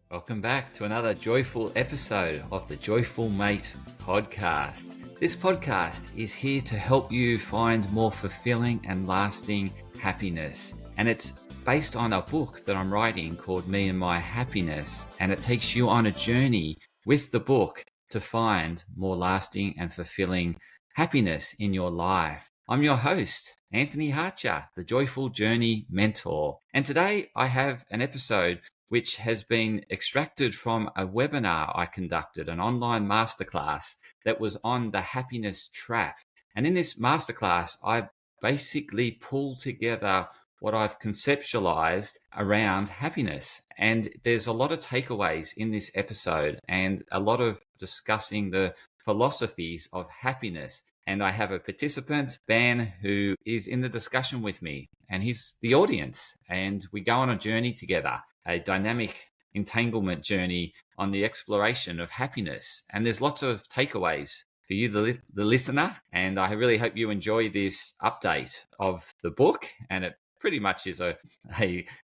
Welcome back to another joyful episode of the Joyful Mate podcast. This podcast is here to help you find more fulfilling and lasting happiness. And it's based on a book that I'm writing called Me&my Happiness. And it takes you on a journey with the book to find more lasting and fulfilling happiness in your life. I'm your host, Anthony Harcher, the Joyful Journey Mentor. And today I have an episode which has been extracted from a webinar I conducted, an online masterclass that was on the happiness trap. And in this masterclass, I basically pulled together what I've conceptualized around happiness. And there's a lot of takeaways in this episode and a lot of discussing the philosophies of happiness. And I have a participant, Ben, who is in the discussion with me, and he's the audience. And we go on a journey together, a dynamic entanglement journey on the exploration of happiness. And there's lots of takeaways for you, the listener. And I really hope you enjoy this update of the book. And it pretty much is a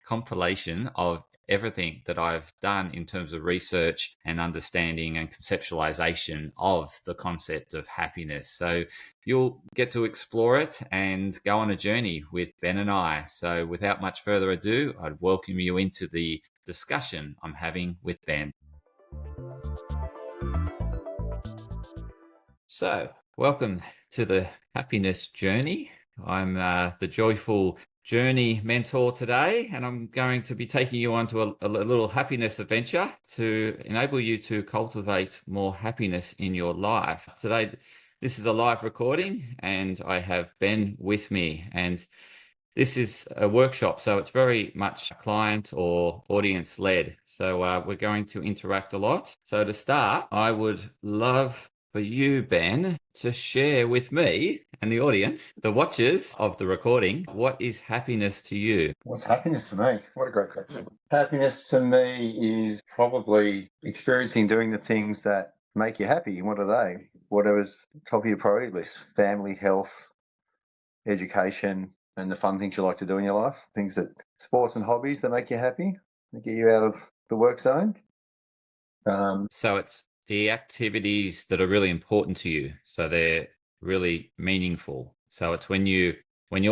compilation of everything that I've done in terms of research and understanding and conceptualization of the concept of happiness. So you'll get to explore it and go on a journey with Ben and I. So without much further ado, I'd welcome you into the discussion I'm having with Ben. So welcome to the happiness journey. I'm the Joyful Journey Mentor today, and I'm going to be taking you onto a little happiness adventure to enable you to cultivate more happiness in your life. Today, this is a live recording, and I have Ben with me, and this is a workshop, so it's very much client or audience led. So we're going to interact a lot. So to start, I would love for you, Ben, to share with me and the audience, the watchers of the recording, what is happiness to you? What's happiness to me? What a great question. Happiness to me is probably experiencing doing the things that make you happy. What are they? Whatever's top of your priority list: family, health, education, and the fun things you like to do in your life. Things that sports and hobbies that make you happy, that get you out of the work zone. So it's the activities that are really important to you. So they're really meaningful. So it's when your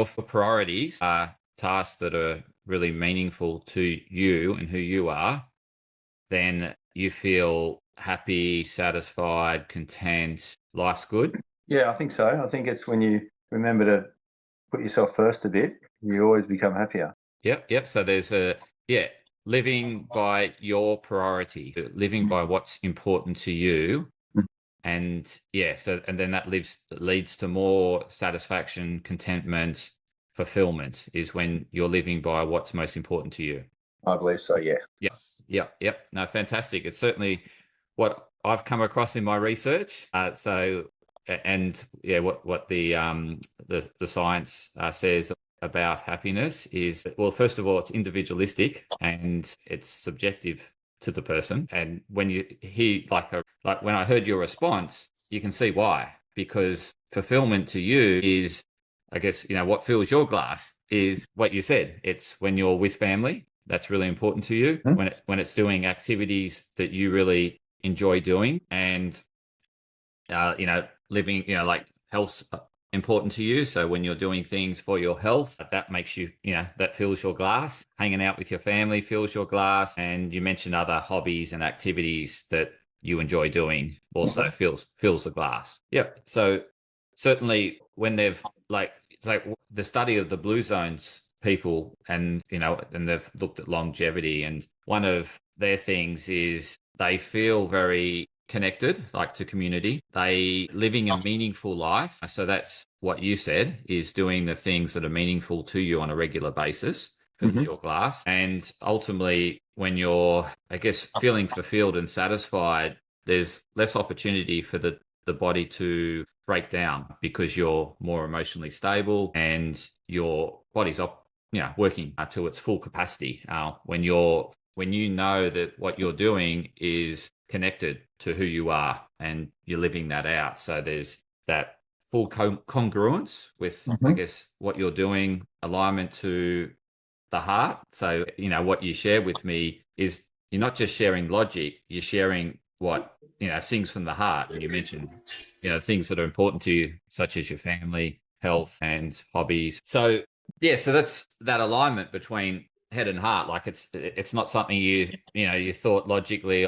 priorities are tasks that are really meaningful to you and who you are, then you feel happy, satisfied, content, life's good. Yeah, I think so. I think it's when you remember to put yourself first a bit, you always become happier. Yep. So there's living by your priority, living by what's important to you. And and then that leads to more satisfaction, contentment, fulfillment is when you're living by what's most important to you. I believe so, yeah. Yep. No, fantastic. It's certainly what I've come across in my research. What the science says about happiness is, well, first of all, it's individualistic and it's subjective to the person. And when you hear like when I heard your response, you can see why, because fulfillment to you is, I guess, what fills your glass is what you said. It's when you're with family, that's really important to you. When it's doing activities that you really enjoy doing, and living, like health important to you. So when you're doing things for your health, that makes you, that fills your glass. Hanging out with your family fills your glass. And you mentioned other hobbies and activities that you enjoy doing also fills the glass. Yep. So certainly when they've it's like the study of the blue zones people, and and they've looked at longevity, and one of their things is they feel very connected, like to community. They living a meaningful life. So that's what you said, is doing the things that are meaningful to you on a regular basis, fills your glass. And ultimately, when you're, I guess, feeling fulfilled and satisfied, there's less opportunity for the body to break down because you're more emotionally stable and your body's working to its full capacity. When you know that what you're doing is connected to who you are and you're living that out. So there's that full congruence with, I guess, what you're doing, alignment to the heart. So, what you share with me is you're not just sharing logic, you're sharing what, things from the heart. And you mentioned, things that are important to you, such as your family, health, and hobbies. So yeah, so that's that alignment between head and heart. Like it's not something you thought logically,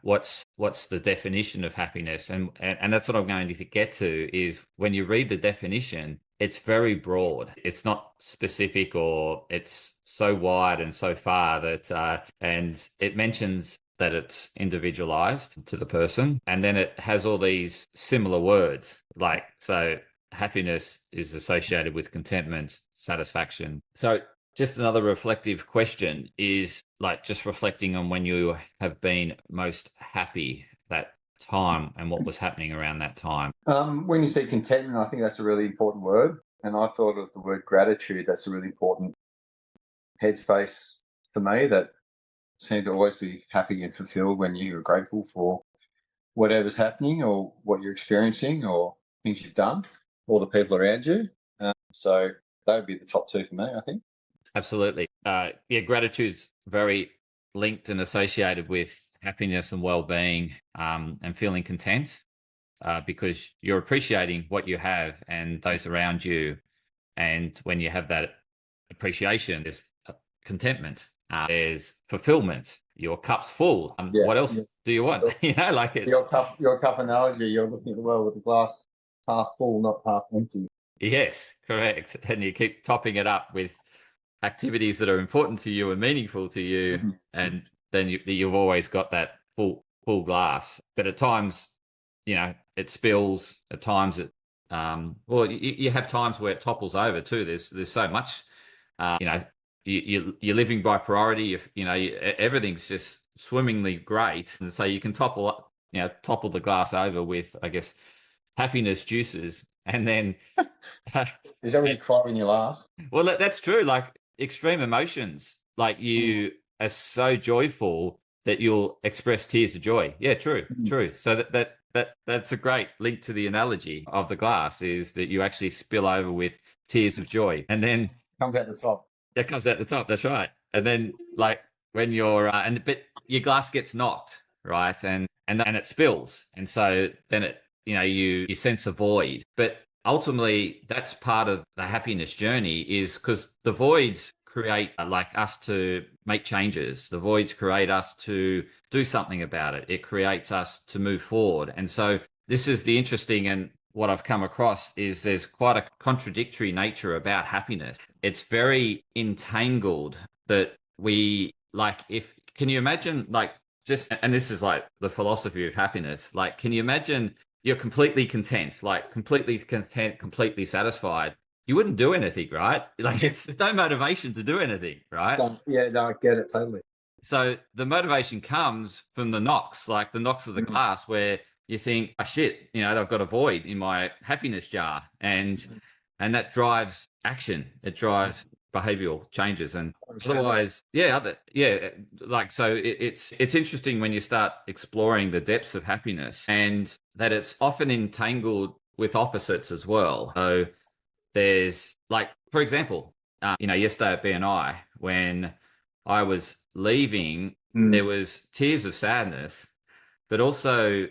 what's the definition of happiness? And that's what I'm going to get to is when you read the definition, it's very broad. It's not specific, or it's so wide and so far that and it mentions that it's individualized to the person, and then it has all these similar words, like, so happiness is associated with contentment, satisfaction. So just another reflective question is, like, just reflecting on when you have been most happy that time and what was happening around that time. When you say contentment, I think that's a really important word. And I thought of the word gratitude. That's a really important headspace for me, that seem to always be happy and fulfilled when you're grateful for whatever's happening or what you're experiencing or things you've done or the people around you. So that would be the top two for me, I think. Absolutely. Yeah, gratitude's very linked and associated with happiness and well-being, and feeling content, because you're appreciating what you have and those around you. And when you have that appreciation, there's contentment, there's fulfillment. Your cup's full. Yeah. What else do you want? Like it's Your cup analogy, you're looking at the world with the glass half full, not half empty. Yes, correct. And you keep topping it up with activities that are important to you and meaningful to you, Mm-hmm. and then you've always got that full glass. But at times, it spills. At times, well, you have times where it topples over too. There's so much, you're living by priority. If everything's just swimmingly great, and so you can topple the glass over with, I guess, happiness juices, and then Is that when you cry when you laugh? well, that's true. Like extreme emotions, like you are so joyful that you'll express tears of joy. Yeah, true, true. So that's a great link to the analogy of the glass, is that you actually spill over with tears of joy, and then Comes out the top. that comes out the top. That's right. And then, like, when you're but your glass gets knocked, right, and it spills, and so then you sense a void. But ultimately, that's part of the happiness journey, is because the voids create, like, us to make changes. The voids create us to do something about it. It creates us to move forward. And so this is the interesting, and what I've come across is there's quite a contradictory nature about happiness. It's very entangled, that we, like, can you imagine, like, just, and this is like the philosophy of happiness, like, can you imagine you're completely content, like completely content, completely satisfied? You wouldn't do anything, right? Like, it's no motivation to do anything, right? Yeah, no, I get it totally. So the motivation comes from the knocks, like the knocks of the glass, where you think, oh shit, I've got a void in my happiness jar, and that drives action. It drives behavioral changes, and otherwise, like, so it's interesting when you start exploring the depths of happiness, and that it's often entangled with opposites as well. So there's, like, for example, yesterday at BNI, when I was leaving, there was tears of sadness, but also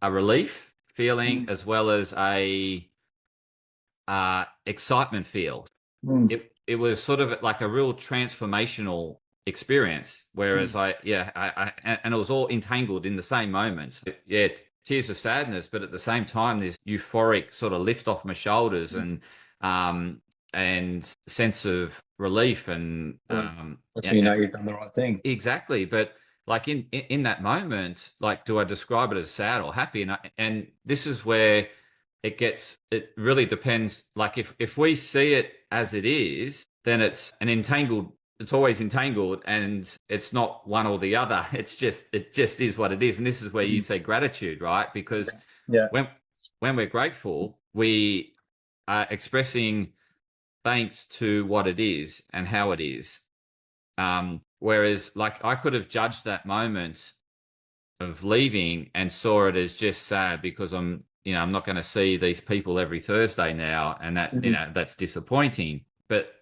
a relief feeling, as well as a excitement feel. It was sort of like a real transformational experience. Whereas I and it was all entangled in the same moment. Yeah, tears of sadness, but at the same time, this euphoric sort of lift off my shoulders, and sense of relief, and that's when you know you've done the right thing. Exactly. But like in that moment, like, do I describe it as sad or happy? And this is where it really depends. Like, if we see it as it is, then it's always entangled, and it's not one or the other. It just is what it is. And this is where you say gratitude, right? Because when we're grateful, we are expressing thanks to what it is and how it is. Whereas, like, I could have judged that moment of leaving and saw it as just sad because I'm not going to see these people every Thursday now, and that that's disappointing. But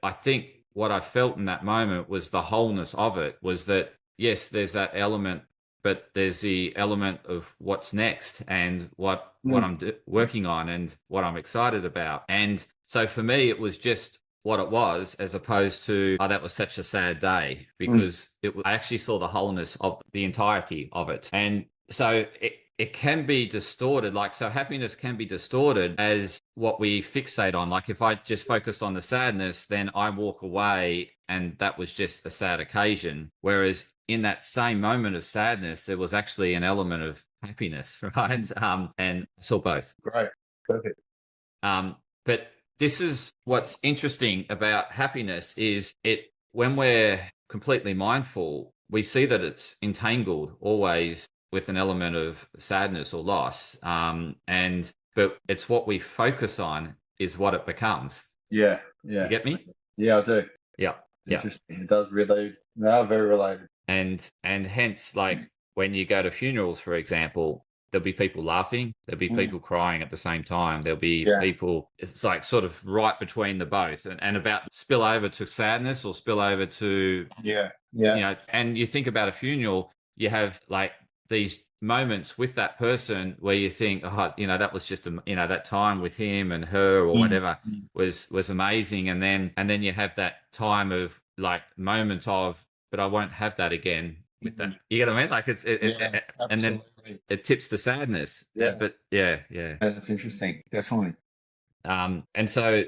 I think what I felt in that moment was the wholeness of it, was that, yes, there's that element, but there's the element of what's next and what I'm working on and what I'm excited about. And so for me, it was just what it was, as opposed to, oh, that was such a sad day, because I actually saw the wholeness of the entirety of it. And so it can be distorted. Like, so happiness can be distorted as what we fixate on. Like, if I just focused on the sadness, then I walk away and that was just a sad occasion. Whereas in that same moment of sadness, there was actually an element of happiness, right? And I saw both. Great. Perfect. But this is what's interesting about happiness, is when we're completely mindful, we see that it's entangled always with an element of sadness or loss. But it's what we focus on is what it becomes. Yeah. You get me? Yeah, I do. Yeah. Interesting. It does relate. They are very related. And hence, like, when you go to funerals, for example, there'll be people laughing, there'll be people crying at the same time, there'll be people, it's like sort of right between the both, and about spill over to sadness or spill over to, you know. And you think about a funeral, you have like these moments with that person where you think, oh, you know, that was just that time with him and her or whatever was amazing, and then you have that time of like moment of, but I won't have that again with that. You get what I mean? Like and then it tips to sadness. But That's interesting. Definitely. And so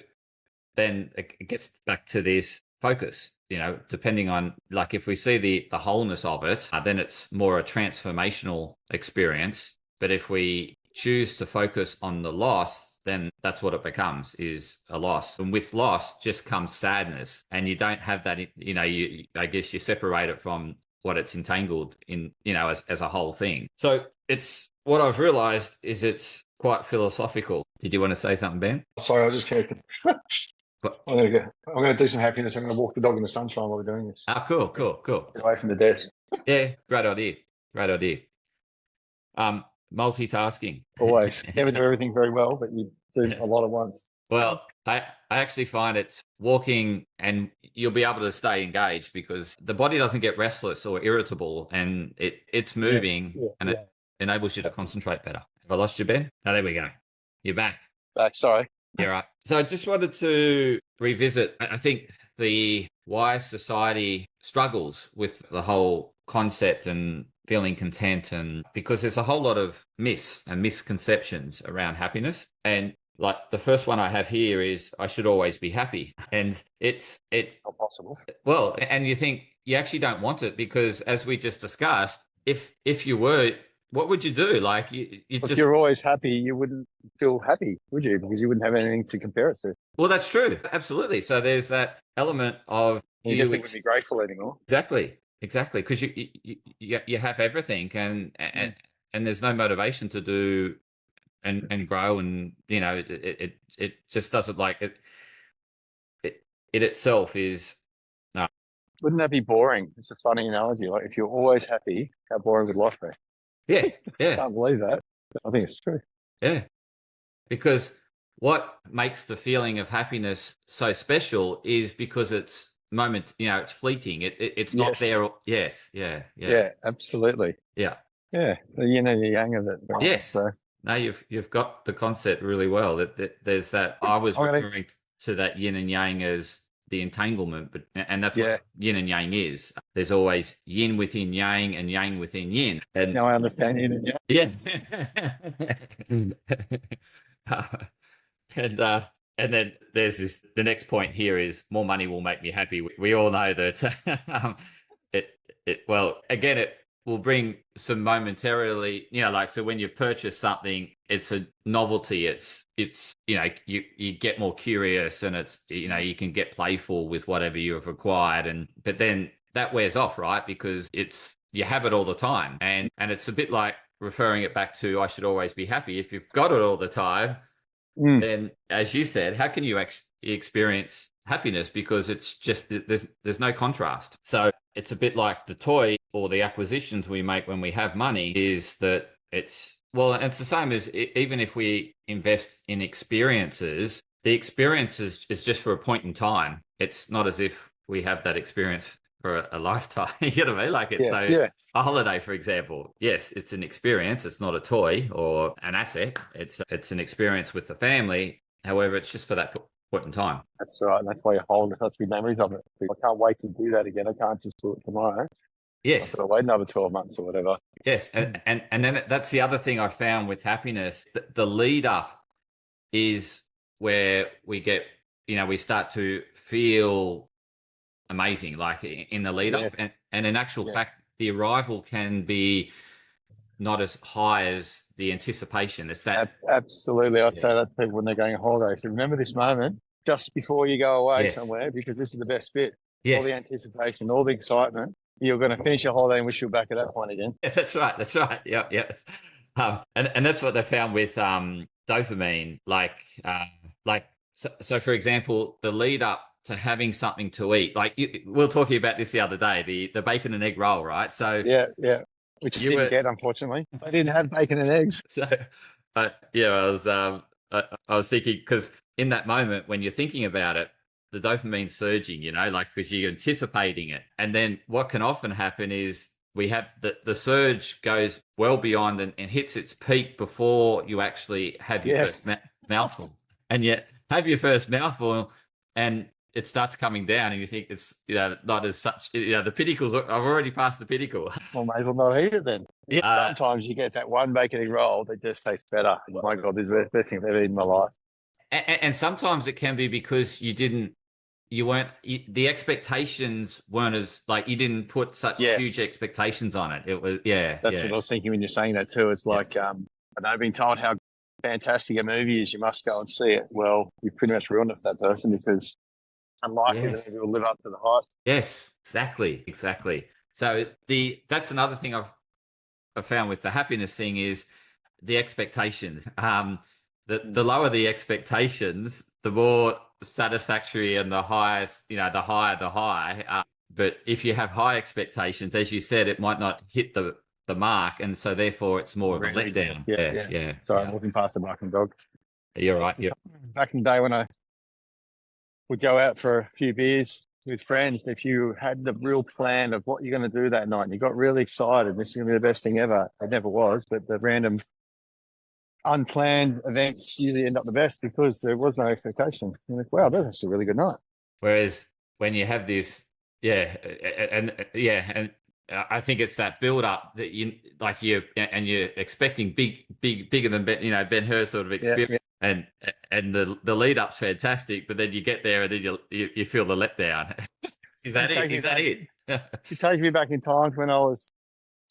then it gets back to this focus, you know, depending on, like, if we see the wholeness of it, then it's more a transformational experience. But if we choose to focus on the loss, then that's what it becomes, is a loss. And with loss just comes sadness, and you don't have that, you know, I guess you separate it from what it's entangled in, you know, as a whole thing. So it's, what I've realized is it's quite philosophical. Did you want to say something, Ben? Sorry, I was just checking. I'm going to do some happiness. I'm going to walk the dog in the sunshine while we're doing this. Ah, cool. Get away from the desk. Yeah, great idea. Multitasking. Always. Never do everything very well, but you do a lot at once. Well, I actually find it's walking, and you'll be able to stay engaged because the body doesn't get restless or irritable, and it's moving, it enables you to concentrate better. Have I lost you, Ben? Oh, there we go. You're back. Sorry. Yeah, right. So I just wanted to revisit, I think, why society struggles with the whole concept and feeling content, and because there's a whole lot of myths and misconceptions around happiness. And like the first one I have here is, I should always be happy. And it's not possible. Well, and you think you actually don't want it, because as we just discussed, if you were, what would you do? Like, if you're always happy, you wouldn't feel happy, would you? Because you wouldn't have anything to compare it to. Well, that's true. Absolutely. So there's that element of you definitely wouldn't be grateful anymore. Exactly. Because you have everything, and there's no motivation to do and grow, and you know, it just doesn't, like it itself is. No. Wouldn't that be boring? It's a funny analogy. Like, if you're always happy, how boring would life be? Yeah. I can't believe that. I think it's true. Yeah. Because what makes the feeling of happiness so special is because it's moment, you know, it's fleeting. It's not there. Yes. Yeah. Absolutely. Yeah. The yin and the yang of it. Right? Yes. So. No, you've got the concept really well. That there's that. I was referring to that yin and yang as the entanglement, and that's what yin and yang is. There's always yin within yang and yang within yin. And now I understand yin and yang. Yes. And then there's this. The next point here is, more money will make me happy. We all know that. Well, again, it will bring some momentarily, you know, like, so when you purchase something, it's a novelty. It's you know, you get more curious, and it's, you know, you can get playful with whatever you have acquired, but then that wears off, right? Because you have it all the time, and it's a bit like referring it back to, I should always be happy. If you've got it all the time, then, as you said, how can you experience happiness? Because it's just, there's no contrast. So it's a bit like the toy or the acquisitions we make when we have money, is that it's the same as, even if we invest in experiences, the experience is just for a point in time. It's not as if we have that experience for a lifetime. You know what I mean? Like it's Yeah. a holiday, for example. Yes, it's an experience. It's not a toy or an asset. It's an experience with the family. However, it's just for that point in time. That's right. And that's why you hold such good memories of it. I can't wait to do that again. I can't just do it tomorrow. Yes. I've got to wait another 12 months or whatever. Yes. And then that's the other thing I found with happiness. The lead up is where we get, we start to feel amazing, like in the lead up. And in actual fact, the arrival can be not as high as the anticipation. It's that. Absolutely. I say that to people when they're going on holiday. So remember this moment just before you go away somewhere, because this is the best bit. Yes. All the anticipation, all the excitement. You're going to finish your holiday and wish you were back at that point again. Yeah, that's right. That's right. Yeah. Yes. And that's what they found with dopamine. So for example, the lead up to having something to eat, like we were talking about this the other day, the bacon and egg roll, right? So yeah, which you didn't get, unfortunately. They didn't have bacon and eggs. So, I was thinking, because in that moment when you're thinking about it, the dopamine's surging, because you're anticipating it, and then what can often happen is we have the surge goes well beyond and hits its peak before you actually have your first mouthful, and yet have your first mouthful and it starts coming down and you think it's not as such, the pinnacles. I've already passed the pinnacle. Well, may as well not eat it then. Sometimes you get that one bacon egg roll that just tastes better. Oh my God, this is the best thing I've ever eaten in my life. And sometimes it can be because the expectations weren't as, like, you didn't put such huge expectations on it. It was, That's what I was thinking when you're saying that too. It's like, I know being told how fantastic a movie is, you must go and see it. Well, you've pretty much ruined it for that person, because unlikely that it will live up to the hype. Yes, exactly. So that's another thing I've found with the happiness thing is the expectations. The lower the expectations, the more satisfactory and the highest, the higher the high. But if you have high expectations, as you said, it might not hit the mark, and so therefore it's more of a letdown. Yeah. Sorry, I'm walking past the barking dog. You're right. Yeah. Back in the day when I would go out for a few beers with friends, if you had the real plan of what you're going to do that night and you got really excited, this is going to be the best thing ever. It never was, but the random unplanned events usually end up the best because there was no expectation. You're like, wow, that's a really good night. Whereas when you have this, and I think it's that build up that you're expecting bigger than Ben-Hur sort of experience. Yes. And the lead up's fantastic, but then you get there and then you feel the letdown. Is that it? It takes me back in times when I was,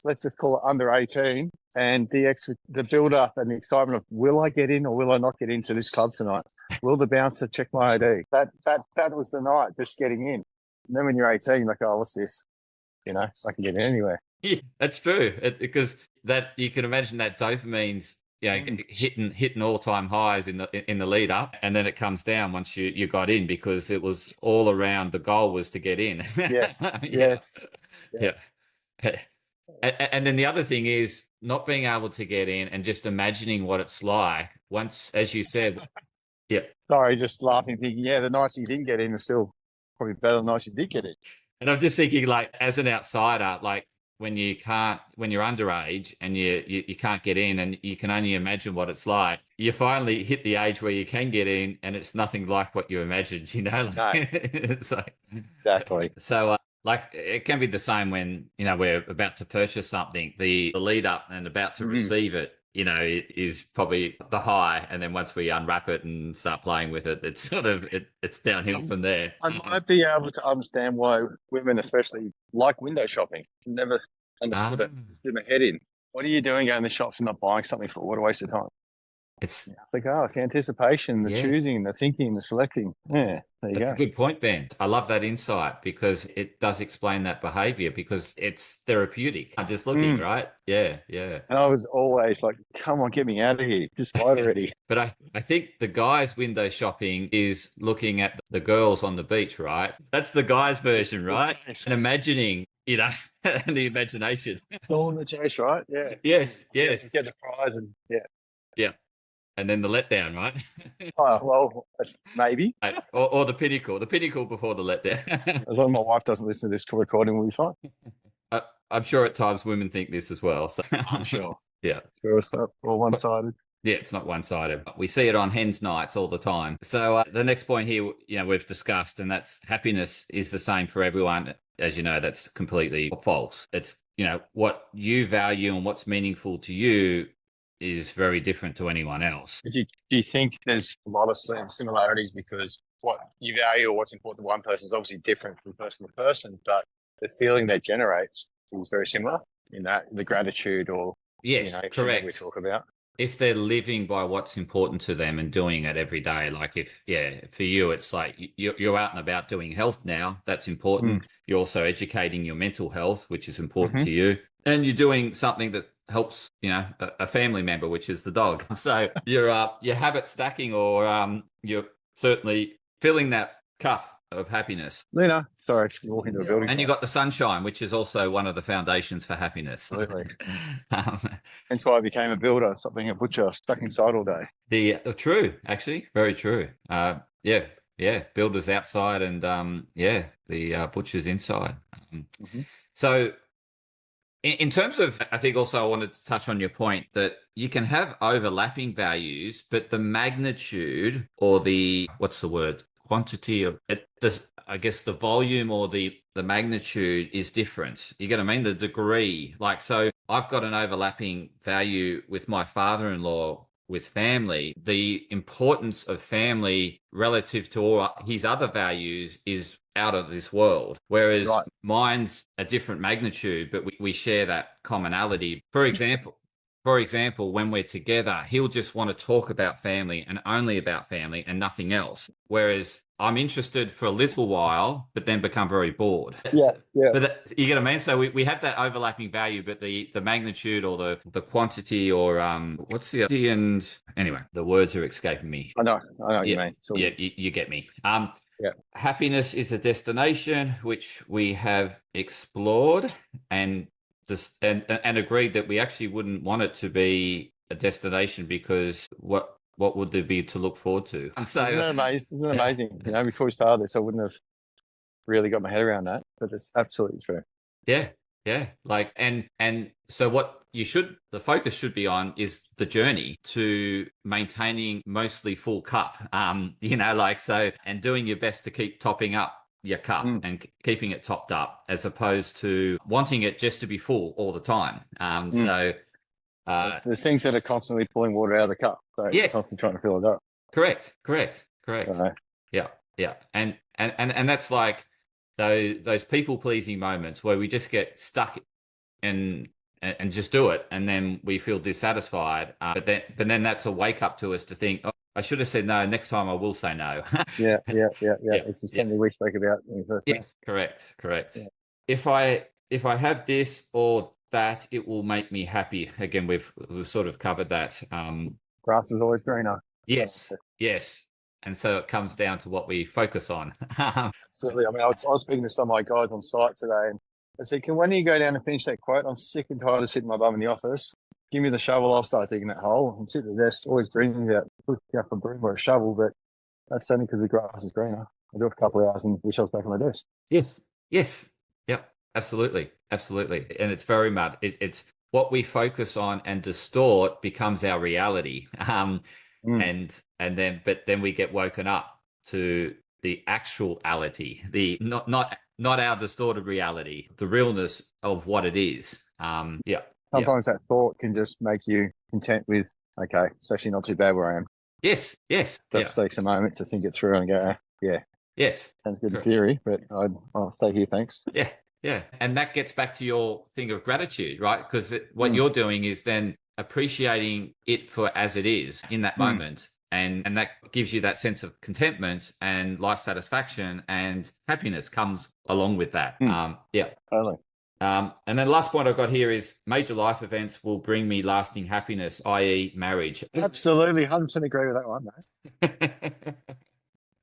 let's just call it under 18, and the build up and the excitement of, will I get in or will I not get into this club tonight? Will the bouncer check my ID? That was the night, just getting in. And then when you're 18, you're like, oh, what's this? I can get in anywhere. Yeah, that's true. Because that you can imagine that dopamine's hitting all-time highs in the lead up, and then it comes down once you got in, because it was all around, the goal was to get in. Yes. Yeah. And then the other thing is not being able to get in and just imagining what it's like once, as you said. Yeah. Sorry, just laughing, thinking, the nights you didn't get in are still probably better than the nights you did get in. And I'm just thinking, like, as an outsider, like, when you're underage and you can't get in and you can only imagine what it's like, you finally hit the age where you can get in and it's nothing like what you imagined, No. It's like, exactly. So like, it can be the same when we're about to purchase something. The lead up and about to receive it, is probably the high, and then once we unwrap it and start playing with it, it's sort of it's downhill from there. I might be able to understand why women especially like window shopping. Never understood it. Stood my head in. What are you doing going to the shops and not buying something for? What a waste of time. It's like, it's the anticipation, the choosing, the thinking, the selecting. Yeah, there you go. Good point, Ben. I love that insight, because it does explain that behavior, because it's therapeutic. I'm just looking, right? Yeah. And I was always like, come on, get me out of here. Just buy it already. But I think the guy's window shopping is looking at the girls on the beach, right? That's the guy's version, right? And imagining, the imagination. All in the chase, right? Yeah. Yes. Get the prize and yeah. and then the letdown, right? Oh, well, maybe. or the pinnacle before the letdown. As long as my wife doesn't listen to this recording, we'll be fine. I'm sure at times women think this as well. So I'm sure. Yeah. Sure, it's not all one-sided. Yeah, it's not one-sided. We see it on hens nights all the time. So the next point here, we've discussed, and that's happiness is the same for everyone. As you know, that's completely false. It's, what you value and what's meaningful to you is very different to anyone else. Do you think there's a lot of similarities because what you value or what's important to one person is obviously different from person to person, but the feeling that generates is very similar in that the gratitude or correct. we talk about. If they're living by what's important to them and doing it every day, like for you, it's like you're out and about doing health now. That's important. You're also educating your mental health, which is important to you. And you're doing something that helps, a family member, which is the dog. So your habit stacking or you're certainly filling that cup of happiness. Lena, sorry, you walk into a building. And you got the sunshine, which is also one of the foundations for happiness. Absolutely. Hence why I became a builder, stopped being a butcher, stuck inside all day. True, actually, very true. Builders outside and the butchers inside. So in terms of, I think also I wanted to touch on your point that you can have overlapping values, but the magnitude or quantity of it, I guess the volume or the magnitude is different. You get what I mean? The degree. Like, so I've got an overlapping value with my father-in-law with family. The importance of family relative to all his other values is out of this world. Whereas mine's a different magnitude, but we share that commonality. For example, when we're together, he'll just want to talk about family and only about family and nothing else. Whereas I'm interested for a little while, but then become very bored. Yeah. But you get what I mean? So we have that overlapping value, but the magnitude or the quantity or what's the other? And anyway, the words are escaping me. I know what you mean. Yeah, you get me. Happiness is a destination which we have explored and agreed that we actually wouldn't want it to be a destination because what would there be to look forward to? So, isn't it amazing? Before we started this, I wouldn't have really got my head around that, but it's absolutely true. Yeah. Like, and so what the focus should be on is the journey to maintaining mostly full cup, and doing your best to keep topping up your cup and keeping it topped up as opposed to wanting it just to be full all the time. So there's things that are constantly pulling water out of the cup. So yes, constantly trying to fill it up. Correct. Yeah. And that's like those people pleasing moments where we just get stuck and just do it, and then we feel dissatisfied. But then that's a wake up to us to think, oh, I should have said no. Next time I will say no. Yeah. It's just something we spoke about in the first Yes, correct. Yeah. If I have this or that, it will make me happy. Again, we've sort of covered that. Grass is always greener. Yes. And so it comes down to what we focus on. Absolutely. I mean, I was speaking to some of my guys on site today, and I said, when do you go down and finish that quote? I'm sick and tired of sitting my bum in the office. Give me the shovel, I'll start digging that hole. I'm sitting at the desk, always dreaming about picking up a broom or a shovel, but that's only because the grass is greener. I do it for a couple of hours and wish I was back on my desk. Yes. Yep. Absolutely. And it's very much, it's what we focus on and distort becomes our reality. And then we get woken up to the actuality, the not our distorted reality, the realness of what it is. Sometimes that thought can just make you content with, okay, it's actually not too bad where I am. Yes. Just takes a moment to think it through and go, yes, sounds good in theory, but I'll stay here, thanks. Yeah. And that gets back to your thing of gratitude, right? Because what you're doing is then appreciating it for as it is in that moment. And that gives you that sense of contentment and life satisfaction, and happiness comes along with that. Totally. And then the last point I've got here is major life events will bring me lasting happiness, i.e. marriage. Absolutely. 100% agree with that one,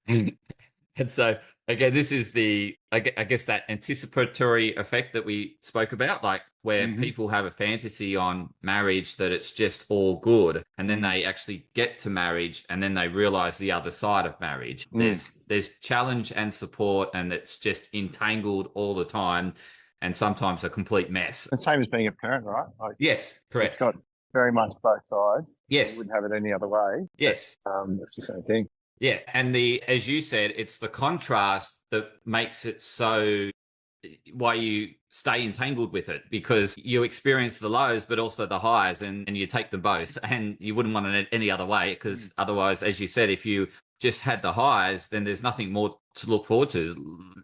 mate. And so, again, this is I guess that anticipatory effect that we spoke about. Like, where people have a fantasy on marriage that it's just all good, and then they actually get to marriage and then they realize the other side of marriage. There's challenge and support, and it's just entangled all the time, and sometimes a complete mess. The same as being a parent, right? Like, Yes, correct. it's got very much both sides. Yes. You wouldn't have it any other way. Yes. It's the same thing. Yeah, and as you said, it's the contrast that makes it so why you stay entangled with it, because you experience the lows but also the highs, and you take them both, and you wouldn't want it any other way, because otherwise, as you said, if you just had the highs, then there's nothing more to look forward to.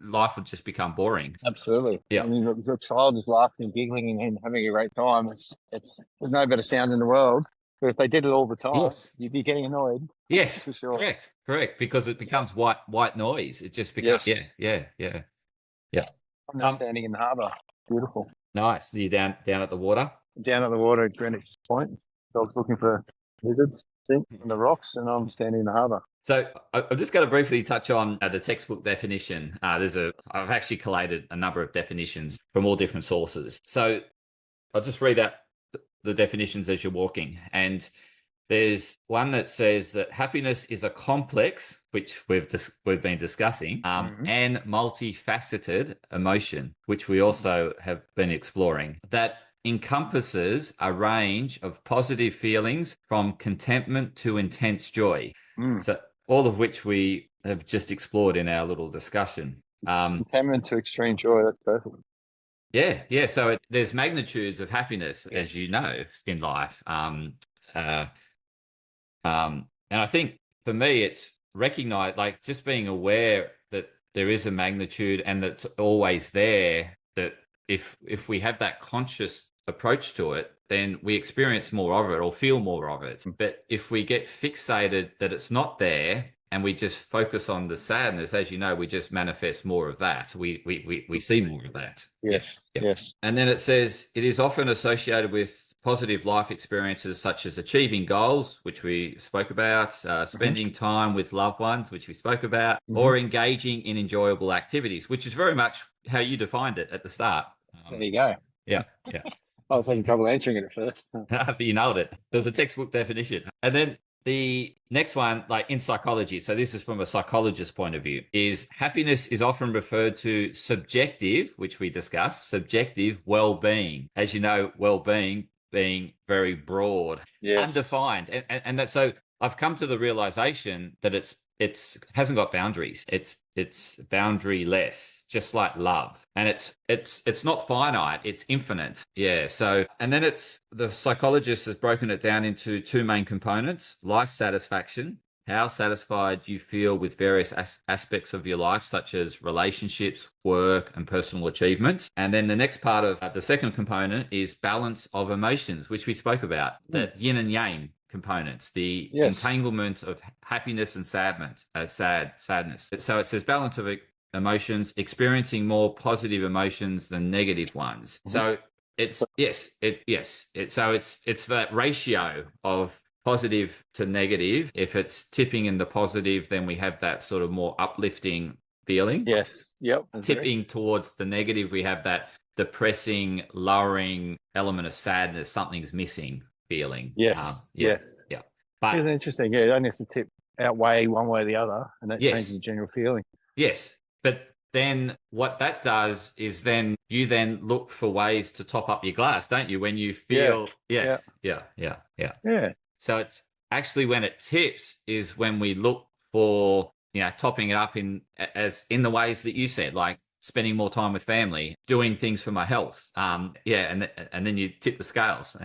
Life would just become boring. Absolutely. Yeah. I mean, if your child is laughing and giggling and having a great time, it's there's no better sound in the world. But if they did it all the time, you'd be getting annoyed. Yes, for sure. Correct, because it becomes white noise. It just becomes yeah. I'm standing in the harbour. Beautiful. Nice. You're down at the water. Down at the water at Greenwich Point. Dogs looking for lizards, on the rocks, and I'm standing in the harbour. So I'm just going to briefly touch on the textbook definition. I've actually collated a number of definitions from all different sources. So I'll just read out the definitions as you're walking. And there's one that says that happiness is a complex, which we've been discussing, and multifaceted emotion, which we also have been exploring, that encompasses a range of positive feelings from contentment to intense joy. So all of which we have just explored in our little discussion. Contentment to extreme joy, that's perfect. Yeah. So there's magnitudes of happiness, as you know, in life. And I think for me, it's recognized, like just being aware that there is a magnitude and that's always there, that if we have that conscious approach to it, then we experience more of it or feel more of it. But if we get fixated that it's not there and we just focus on the sadness, as you know, we just manifest more of that. We see more of that. Yes. And then it says it is often associated with positive life experiences such as achieving goals, which we spoke about, spending time with loved ones, which we spoke about, or engaging in enjoyable activities, which is very much how you defined it at the start. There you go. Yeah. I was having trouble answering it at first. But you nailed it. There's a textbook definition. And then the next one, like in psychology, so this is from a psychologist's point of view, is happiness is often referred to subjective, which we discussed, subjective well-being. As you know, well-being being very broad, undefined. And that, so I've come to the realization that it's hasn't got boundaries. It's boundaryless, just like love. And it's not finite, it's infinite. Yeah. So, and then the psychologist has broken it down into two main components: life satisfaction, how satisfied you feel with various aspects of your life, such as relationships, work, and personal achievements. And then the next part of the second component is balance of emotions, which we spoke about, the yin and yang components, the entanglement of happiness and sadness. So it says balance of emotions, experiencing more positive emotions than negative ones. So it's that ratio of positive to negative. If it's tipping in the positive, then we have that sort of more uplifting feeling. Yes. Yep. Tipping towards the negative, we have that depressing, lowering element of sadness. Something's missing feeling. Yes. Yeah. But it's interesting. Yeah, it only has to tip outweigh one way or the other, and that changes the general feeling. Yes. But then what that does is then you look for ways to top up your glass, don't you? When you feel Yeah. So it's actually when it tips is when we look for, topping it up in the ways that you said, like spending more time with family, doing things for my health. And then you tip the scales.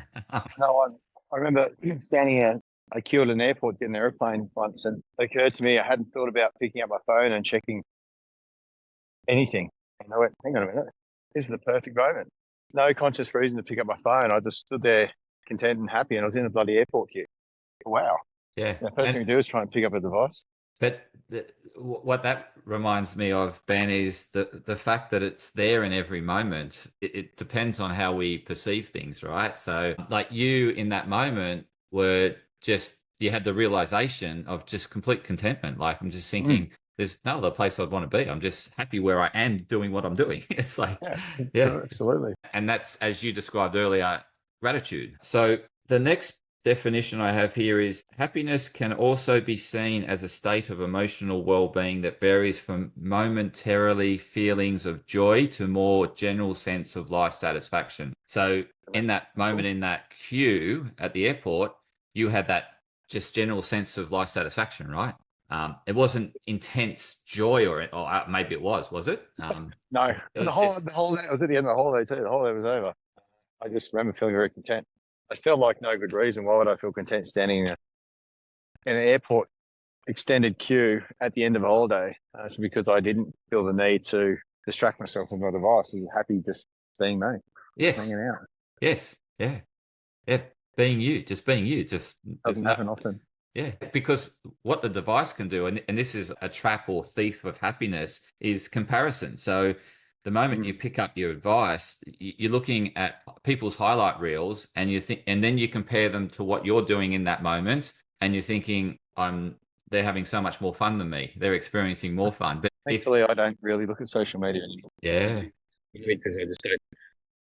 No, I remember standing at a queue at an airport getting an airplane once, and it occurred to me I hadn't thought about picking up my phone and checking anything. And I went, hang on a minute, this is the perfect moment. No conscious reason to pick up my phone. I just stood there content and happy, and I was in a bloody airport queue. Wow. Yeah. The first thing you do is try and pick up a device. But what that reminds me of, Ben, is the fact that it's there in every moment. It depends on how we perceive things, right? So like you in that moment were just, you had the realization of just complete contentment. Like I'm just thinking, there's no other place I'd want to be. I'm just happy where I am doing what I'm doing. It's like, yeah, absolutely. and that's, as you described earlier, gratitude. So the next definition I have here is happiness can also be seen as a state of emotional well-being that varies from momentarily feelings of joy to more general sense of life satisfaction. So in that moment, in that queue at the airport, you had that just general sense of life satisfaction, right? It wasn't intense joy, or maybe it was it? No, It the was whole just, the whole day, I was at the end of the holiday too. The holiday was over. I just remember feeling very content. I felt like no good reason. Why would I feel content standing in an airport extended queue at the end of a holiday? It's because I didn't feel the need to distract myself with my device. I was happy just being me, just yes, hanging out. yes, yeah, yeah, being you, just being you, just there's Doesn't no, happen often. yeah, because what the device can do, and this is a trap or thief of happiness, is comparison. So the moment you pick up your advice, you're looking at people's highlight reels, and you think, and then you compare them to what you're doing in that moment, and you're thinking, they're having so much more fun than me. They're experiencing more fun. But Thankfully, I don't really look at social media anymore. yeah, Because I just don't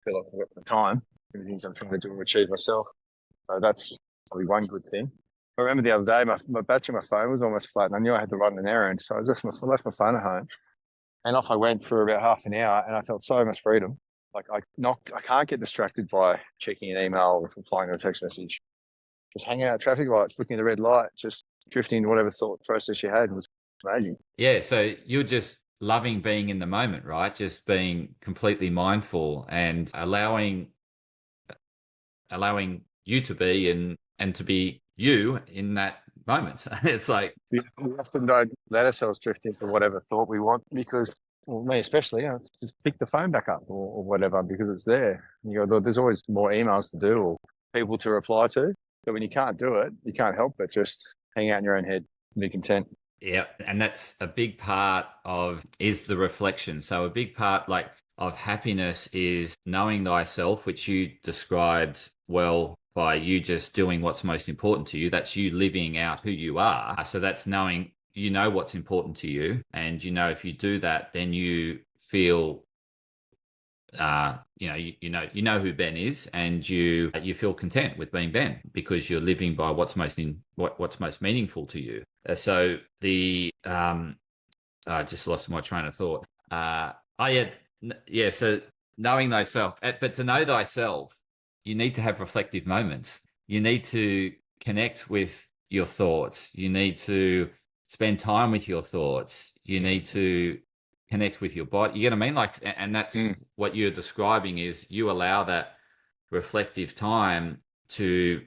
feel like I've got the time. Everything's I'm trying to do and achieve myself. So that's probably one good thing. I remember the other day, my battery on my phone was almost flat, and I knew I had to run an errand. So I left my phone at home, and off I went for about half an hour, and I felt so much freedom. Like I can't get distracted by checking an email or replying to a text message. Just hanging out at traffic lights, looking at the red light, just drifting whatever thought process you had was amazing. yeah. So you're just loving being in the moment, right? Just being completely mindful and allowing you to be and to be you in that moment. It's like, We often don't let ourselves drift into whatever thought we want because, well, me especially, just pick the phone back up or whatever because it's there. You go, there's always more emails to do or people to reply to. But when you can't do it, you can't help but just hang out in your own head and be content. yeah, and that's a big part of is the reflection. So a big part of happiness is knowing thyself, which you described well by you just doing what's most important to you. That's you living out who you are. So that's knowing you know what's important to you, and you know if you do that, then you feel you know who Ben is, and you feel content with being Ben because you're living by what's most meaningful to you. So the I just lost my train of thought. So knowing thyself, but to know thyself, you need to have reflective moments. You need to connect with your thoughts. You need to spend time with your thoughts. You need to connect with your body. You get what I mean? Like, and that's what you're describing is you allow that reflective time to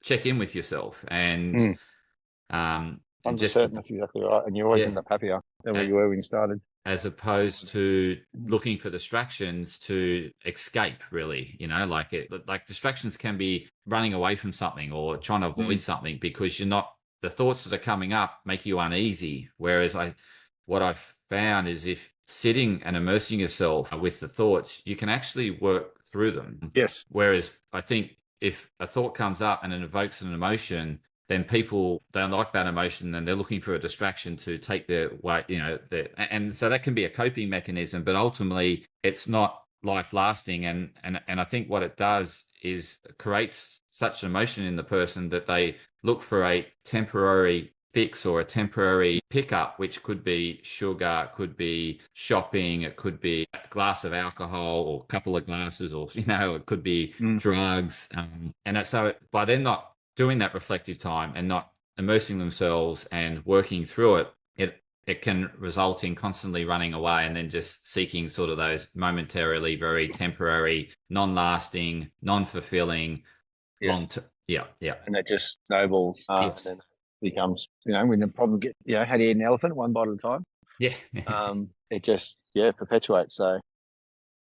check in with yourself and just That's exactly right. And you always end up happier than where you were when you started. As opposed to looking for distractions to escape, really, like distractions can be running away from something or trying to avoid something because the thoughts that are coming up make you uneasy. Whereas what I've found is if sitting and immersing yourself with the thoughts, you can actually work through them. Yes. Whereas I think if a thought comes up and it evokes an emotion, then people don't like that emotion and they're looking for a distraction to take their way, and so that can be a coping mechanism, but ultimately it's not life lasting. And I think what it does is creates such emotion in the person that they look for a temporary fix or a temporary pickup, which could be sugar, could be shopping, it could be a glass of alcohol or a couple of glasses, or it could be drugs. And so by them not doing that reflective time and not immersing themselves and working through it, it can result in constantly running away and then just seeking sort of those momentarily very temporary, non-lasting, non-fulfilling, long-term. Yeah. And that just snowballs and becomes, when the problem how do you eat an elephant one bite at a time? Yeah. It just, perpetuates. So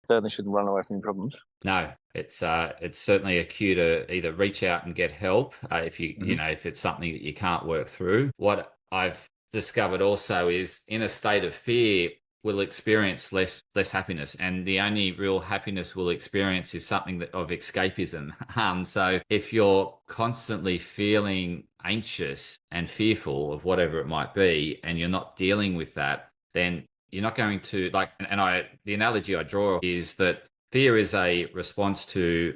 certainly shouldn't run away from your problems. No, it's certainly a cue to either reach out and get help if you if it's something that you can't work through. What I've discovered also is in a state of fear, we'll experience less happiness, and the only real happiness we'll experience is something of escapism. So if you're constantly feeling anxious and fearful of whatever it might be, and you're not dealing with that, then you're not going to the analogy I draw is that fear is a response to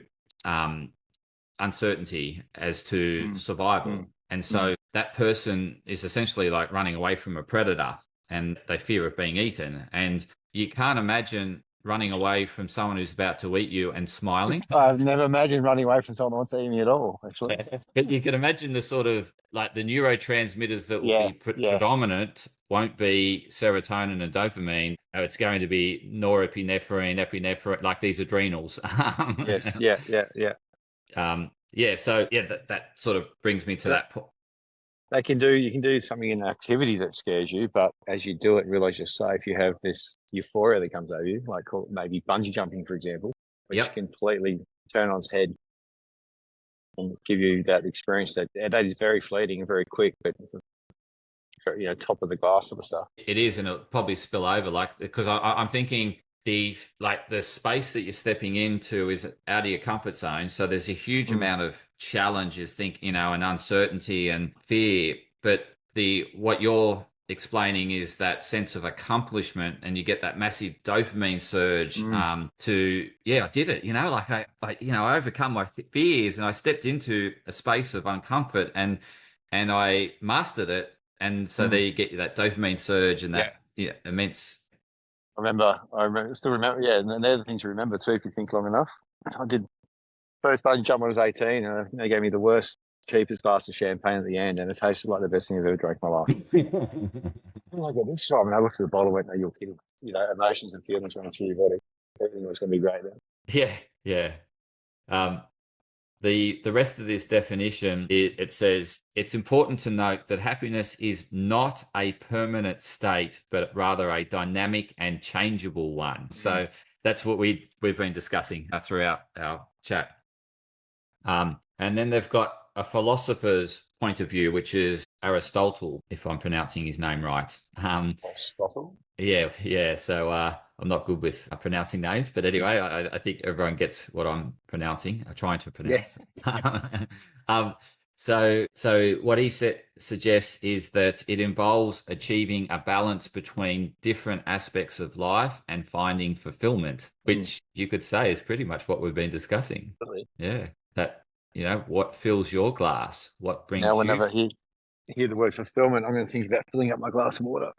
uncertainty as to survival. And so that person is essentially like running away from a predator and they fear of being eaten. And you can't imagine running away from someone who's about to eat you and smiling. I've never imagined running away from someone who wants to eat me at all, actually. But you can imagine the sort of like the neurotransmitters that will be predominant won't be serotonin and dopamine. It's going to be norepinephrine, epinephrine, like these adrenals. Yes. So that sort of brings me to that point. You can do something in an activity that scares you, but as you do it, realize you're safe. You have this euphoria that comes over you, like maybe bungee jumping, for example, which completely turn on its head and give you that experience that is very fleeting and very quick, but top of the glass sort of stuff. It is, and it'll probably spill over, because I'm thinking the space that you're stepping into is out of your comfort zone. So there's a huge amount of challenges, and uncertainty and fear. But what you're explaining is that sense of accomplishment, and you get that massive dopamine surge I did it, I overcome my fears and I stepped into a space of uncomfort and I mastered it. And so there you get that dopamine surge and that immense. I still remember, and they're the things you remember too if you think long enough. I did first bungee jump when I was 18, and I think they gave me the worst, cheapest glass of champagne at the end, and it tasted like the best thing I've ever drank in my life. I got this time, and I looked at the bottle and went, "No, you're kidding." Emotions and feelings running through your body. Everything was going to be great then. Yeah. The rest of this definition, it says, it's important to note that happiness is not a permanent state, but rather a dynamic and changeable one. So that's what we've been discussing throughout our chat. And then they've got a philosopher's point of view, which is Aristotle, if I'm pronouncing his name right. Aristotle? Yeah. So I'm not good with pronouncing names, but anyway, I think everyone gets what I'm pronouncing. I'm trying to pronounce. So what he suggests is that it involves achieving a balance between different aspects of life and finding fulfillment, which you could say is pretty much what we've been discussing. Really? Yeah. That, what fills your glass? What brings now, whenever I hear the word fulfillment, I'm going to think about filling up my glass of water.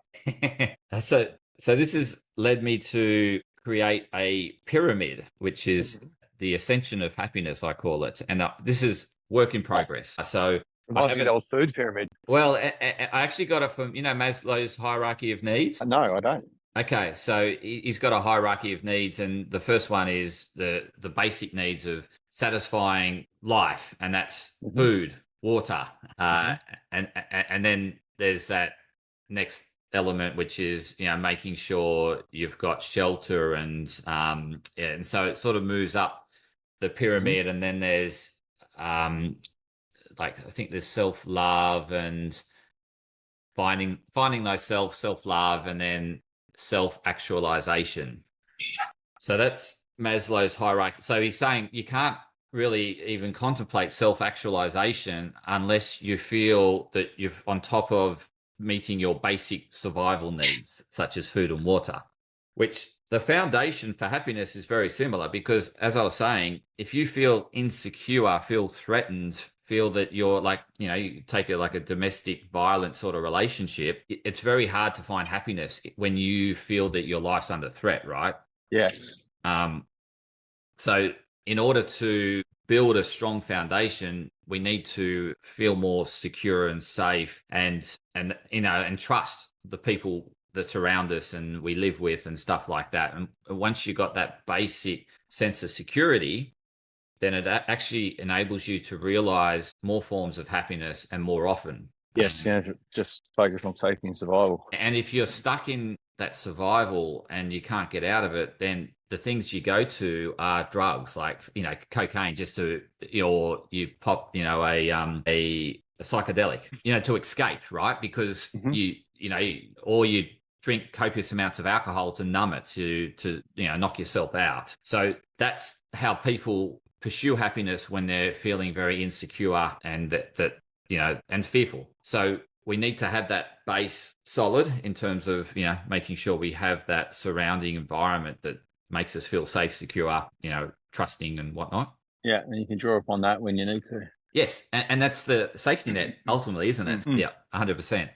So this has led me to create a pyramid, which is the ascension of happiness, I call it. And this is work in progress. So I have an old food pyramid. Well, I actually got it from, Maslow's hierarchy of needs. No, I don't. Okay, so he's got a hierarchy of needs, and the first one is the basic needs of satisfying life, and that's food, water, and then there's that next element, which is making sure you've got shelter, and so it sort of moves up the pyramid, and then there's I think there's self-love and finding thyself, self-love, and then self-actualization. So that's Maslow's hierarchy. So he's saying you can't really even contemplate self-actualization unless you feel that you're on top of meeting your basic survival needs, such as food and water, which the foundation for happiness is very similar, because as I was saying, if you feel insecure, feel threatened, feel that you're you take it like a domestic violent sort of relationship, it's very hard to find happiness when you feel that your life's under threat, right? Yes. So in order to build a strong foundation, we need to feel more secure and safe and trust the people that surround us and we live with and stuff like that. And once you got that basic sense of security, then it actually enables you to realize more forms of happiness and more often. Yes, just focus on safety and survival. And if you're stuck in that survival and you can't get out of it, then the things you go to are drugs, like cocaine, just to, or you pop a psychedelic, to escape, right? Because or you drink copious amounts of alcohol to numb it, to knock yourself out. So that's how people pursue happiness when they're feeling very insecure and that and fearful. So we need to have that base solid in terms of, making sure we have that surrounding environment that makes us feel safe, secure, trusting and whatnot. Yeah, and you can draw upon that when you need to. Yes, and that's the safety net ultimately, isn't it? Mm-hmm. Yeah, 100%.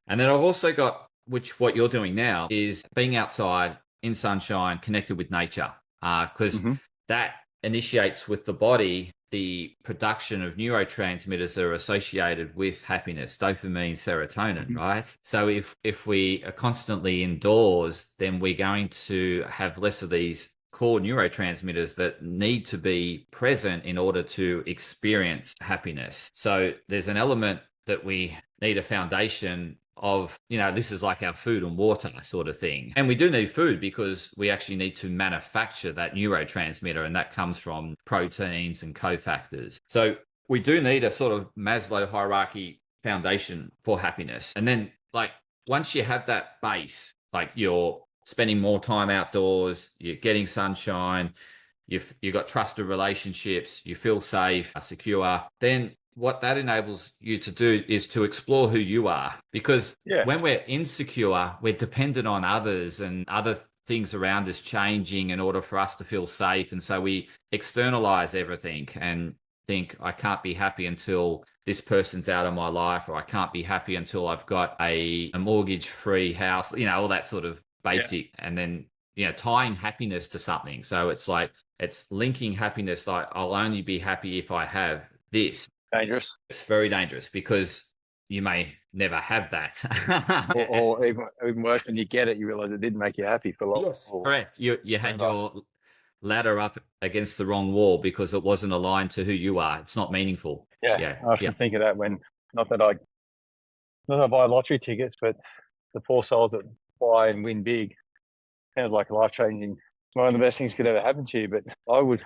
And then I've also got, which what you're doing now is being outside in sunshine, connected with nature, because that initiates with the body the production of neurotransmitters that are associated with happiness, dopamine, serotonin, right? So if we are constantly indoors, then we're going to have less of these core neurotransmitters that need to be present in order to experience happiness. So there's an element that we need a foundation of, this is like our food and water sort of thing. And we do need food because we actually need to manufacture that neurotransmitter, and that comes from proteins and cofactors. So we do need a sort of Maslow hierarchy foundation for happiness. And then once you have that base, you're spending more time outdoors, you're getting sunshine, you've got trusted relationships, you feel safe, secure, then what that enables you to do is to explore who you are. Because when we're insecure, we're dependent on others and other things around us changing in order for us to feel safe. And so we externalize everything and think, I can't be happy until this person's out of my life, or I can't be happy until I've got a mortgage-free house, all that sort of basic. And then, tying happiness to something. So it's linking happiness, I'll only be happy if I have this. Dangerous. It's very dangerous because you may never have that. or even worse, when you get it, you realize it didn't make you happy for long. Yes, correct. You had your ladder up against the wrong wall because it wasn't aligned to who you are. It's not meaningful. Yeah. I often think of that when, not that I buy lottery tickets, but the poor souls that buy and win big, kind of like life-changing. One of the best things could ever happen to you, but I would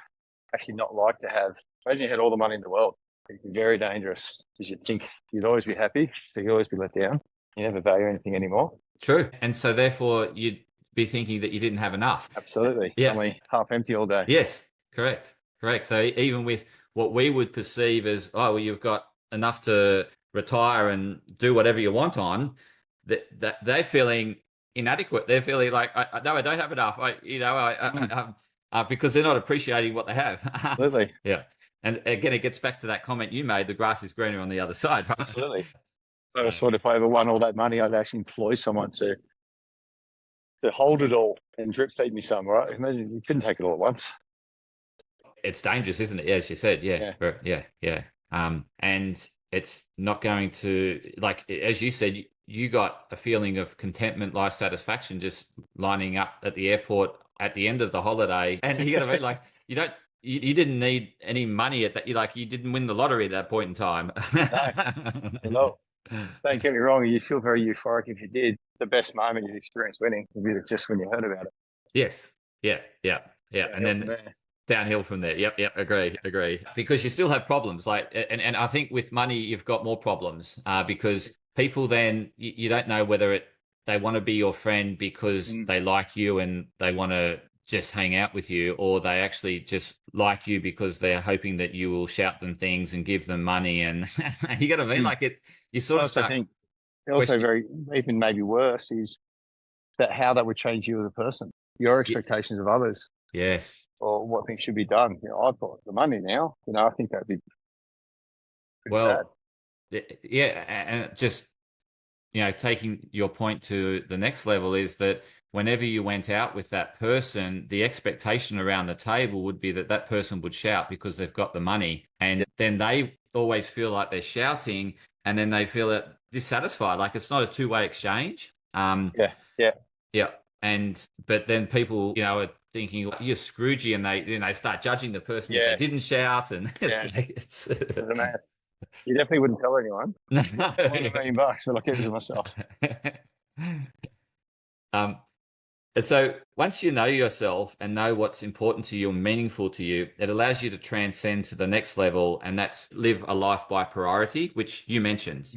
actually not like to have, imagine you had all the money in the world. It'd be very dangerous because you'd think you'd always be happy, so you'd always be let down. You never value anything anymore. True. And so therefore you'd be thinking that you didn't have enough. Absolutely. Yeah. Only half empty all day. Yes, correct. So even with what we would perceive as, you've got enough to retire and do whatever you want on, that they're feeling inadequate. They're feeling like, no, I don't have enough. Because they're not appreciating what they have. Absolutely. Yeah. And again, it gets back to that comment you made, the grass is greener on the other side, right? Absolutely. I just thought if I ever won all that money, I'd actually employ someone to hold it all and drip feed me some, right? Imagine you couldn't take it all at once. It's dangerous, isn't it? Yeah, as you said. Yeah. And it's not going to, as you said, you got a feeling of contentment, life satisfaction, just lining up at the airport at the end of the holiday. And you got to be you didn't need any money at that. You didn't win the lottery at that point in time. No. Don't get me wrong. You feel very euphoric if you did. The best moment you've experienced winning would be just when you heard about it. Yes. Yeah. And then it's downhill from there. Yep. Agree. Because you still have problems. And I think with money, you've got more problems because people then, you don't know whether they want to be your friend because they like you and they want to just hang out with you, or they actually just like you because they're hoping that you will shout them things and give them money. And you got to mean you sort of start. Think also very, even maybe worse, is that how that would change you as a person, your expectations of others. Yes. Or what things should be done. I've got the money now. I think that'd be sad. Yeah, and just taking your point to the next level is that whenever you went out with that person, the expectation around the table would be that person would shout because they've got the money. And then they always feel like they're shouting and then they feel dissatisfied. It's not a two-way exchange. Yeah. But then people, are thinking you're Scroogey, and they start judging the person if they didn't shout. And it's you definitely wouldn't tell anyone. No. $1 million, but I'll keep it to myself. And so once you know yourself and know what's important to you and meaningful to you, it allows you to transcend to the next level, and that's live a life by priority, which you mentioned.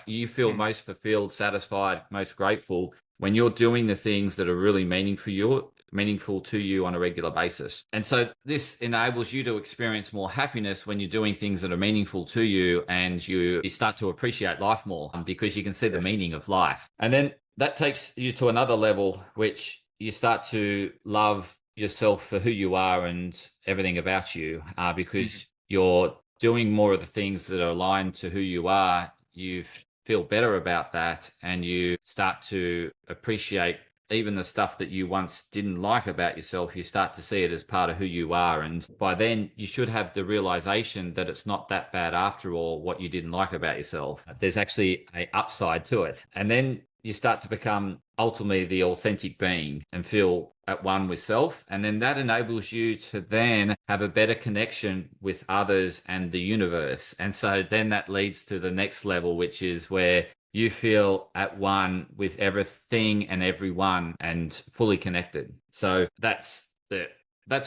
You feel most fulfilled, satisfied, most grateful when you're doing the things that are really meaningful meaningful to you on a regular basis. And so this enables you to experience more happiness when you're doing things that are meaningful to you, and you start to appreciate life more because you can see the meaning of life. And then that takes you to another level, which you start to love yourself for who you are and everything about you, because you're doing more of the things that are aligned to who you are. You feel better about that, and you start to appreciate even the stuff that you once didn't like about yourself. You start to see it as part of who you are. And by then you should have the realization that it's not that bad after all, what you didn't like about yourself. There's actually an upside to it. And then you start to become ultimately the authentic being and feel at one with self. And then that enables you to then have a better connection with others and the universe. And so then that leads to the next level, which is where you feel at one with everything and everyone and fully connected. So that's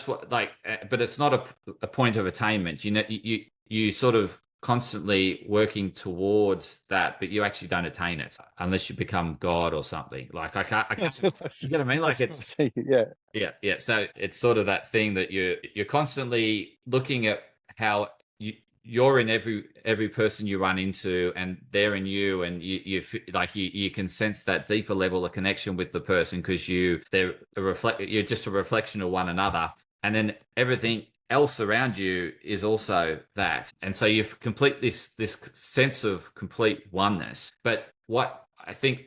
what, like, but it's not a point of attainment. You know, you sort of constantly working towards that, but you actually don't attain it unless you become God or something. Like I can't you know what I mean? Like it's yeah. So it's sort of that thing that you're constantly looking at how you're in every person you run into, and they're in you, and you can sense that deeper level of connection with the person because you're just a reflection of one another, and then everything else around you is also that. And so you complete this sense of complete oneness. But what I think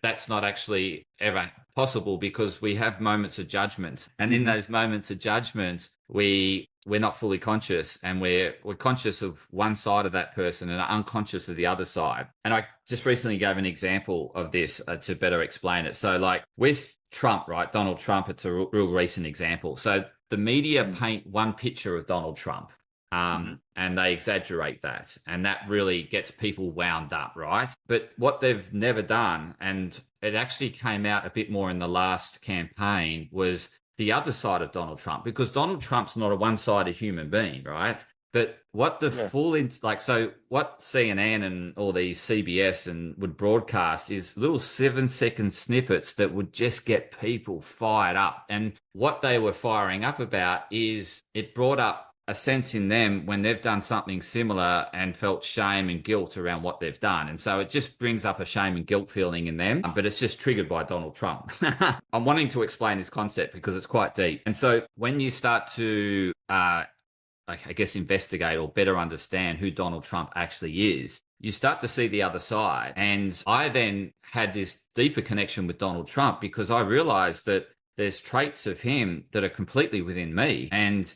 that's not actually ever possible, because we have moments of judgment, and in those moments of judgment we're not fully conscious, and we're conscious of one side of that person and unconscious of the other side. And I just recently gave an example of this to better explain it. So like with Trump, right? Donald Trump, it's a real recent example. So the media paint one picture of Donald Trump, and they exaggerate that, and that really gets people wound up, right? But what they've never done, and it actually came out a bit more in the last campaign, was the other side of Donald Trump, because Donald Trump's not a one-sided human being, right? But what the so what CNN and all these CBS and would broadcast is little 7-second snippets that would just get people fired up. And what they were firing up about is it brought up a sense in them when they've done something similar and felt shame and guilt around what they've done. And so it just brings up a shame and guilt feeling in them, but it's just triggered by Donald Trump. I'm wanting to explain this concept because it's quite deep. And so when you start to I guess investigate or better understand who Donald Trump actually is, you start to see the other side. And I then had this deeper connection with Donald Trump because I realized that there's traits of him that are completely within me. And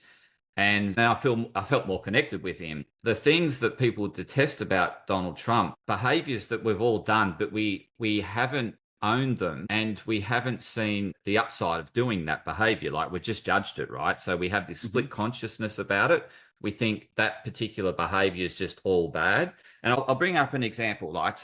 I felt more connected with him. The things that people detest about Donald Trump, behaviors that we've all done, but we haven't owned them, and we haven't seen the upside of doing that behavior. Like, we've just judged it, right? So we have this split consciousness about it. We think that particular behavior is just all bad. And I'll bring up an example, like